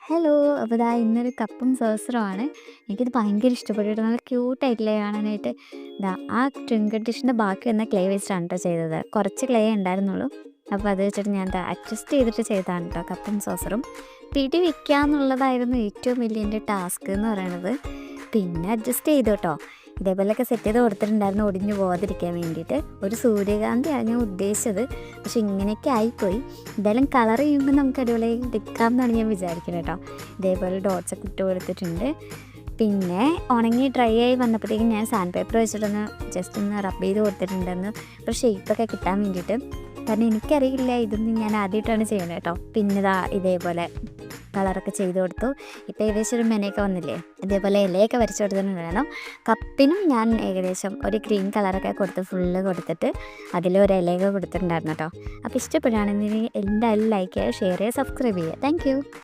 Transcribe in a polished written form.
Hello. അപ്പോൾ ദാ ഇന്നൊരു കപ്പും സോസറുമാണ്. എനിക്കിത് ഭയങ്കര ഇഷ്ടപ്പെട്ടു കേട്ടോ. നല്ല ക്യൂട്ടായിട്ടില്ലേ കാണാനായിട്ട്. ദാ ആ ട്രിങ്കർ ഡിഷിൻ്റെ ബാക്കി വന്ന ക്ലേ വെച്ചിട്ടാണ് കേട്ടോ ചെയ്തത്. കുറച്ച് ക്ലേ ഉണ്ടായിരുന്നുള്ളൂ. അപ്പോൾ അത് വെച്ചിട്ട് ഞാൻ ദാ അഡ്ജസ്റ്റ് ചെയ്തിട്ട് ചെയ്തതാണ് കേട്ടോ കപ്പും സോസറും. പിടി വയ്ക്കുക എന്നുള്ളതായിരുന്നു ഏറ്റവും വലിയ എൻ്റെ ടാസ്ക് എന്ന് പറയുന്നത്. പിന്നെ അഡ്ജസ്റ്റ് ചെയ്തു കേട്ടോ. ഇതേപോലെയൊക്കെ സെറ്റ് ചെയ്ത് കൊടുത്തിട്ടുണ്ടായിരുന്നു ഒടിഞ്ഞു പോകാതിരിക്കാൻ വേണ്ടിയിട്ട്. ഒരു സൂര്യകാന്തിയാണ് ഞാൻ ഉദ്ദേശിച്ചത്, പക്ഷെ ഇങ്ങനെയൊക്കെ ആയിപ്പോയി. എന്തായാലും കളർ ചെയ്യുമ്പോൾ നമുക്ക് അടിപൊളിയായി എടുക്കാം എന്നാണ് ഞാൻ വിചാരിക്കുന്നത് കേട്ടോ. ഇതേപോലെ ഡോട്ട്സൊക്കെ ഇട്ട് കൊടുത്തിട്ടുണ്ട്. പിന്നെ ഉണങ്ങി ഡ്രൈ ആയി വന്നപ്പോഴത്തേക്കും ഞാൻ സാൻഡ് പേപ്പർ വെച്ചിട്ടൊന്ന് ജസ്റ്റ് ഒന്ന് റബ്ബ് ചെയ്ത് കൊടുത്തിട്ടുണ്ടെന്ന് ഒരു ഷേപ്പൊക്കെ കിട്ടാൻ വേണ്ടിയിട്ട്. കാരണം എനിക്കറിയില്ല, ഇതൊന്നും ഞാൻ ആദ്യമായിട്ടാണ് ചെയ്യുന്നത് കേട്ടോ. പിന്നെ ഇതേപോലെ കളറൊക്കെ ചെയ്ത് കൊടുത്തു. ഇപ്പോൾ ഏകദേശം ഒരു മെനയൊക്കെ വന്നില്ലേ. ഇതേപോലെ ഇലയൊക്കെ വരച്ച് കൊടുത്തിട്ടുണ്ടായിരുന്നു. കപ്പിനും ഞാൻ ഏകദേശം ഒരു ഗ്രീൻ കളറൊക്കെ കൊടുത്ത് ഫുള്ള് കൊടുത്തിട്ട് അതിലൊരു ഇലയൊക്കെ കൊടുത്തിട്ടുണ്ടായിരുന്നു കേട്ടോ. അപ്പോൾ ഇഷ്ടപ്പെടുകയാണെങ്കിൽ എന്തായാലും ലൈക്ക് ചെയ്യുക, ഷെയർ ചെയ്യുക, സബ്സ്ക്രൈബ് ചെയ്യുക. താങ്ക്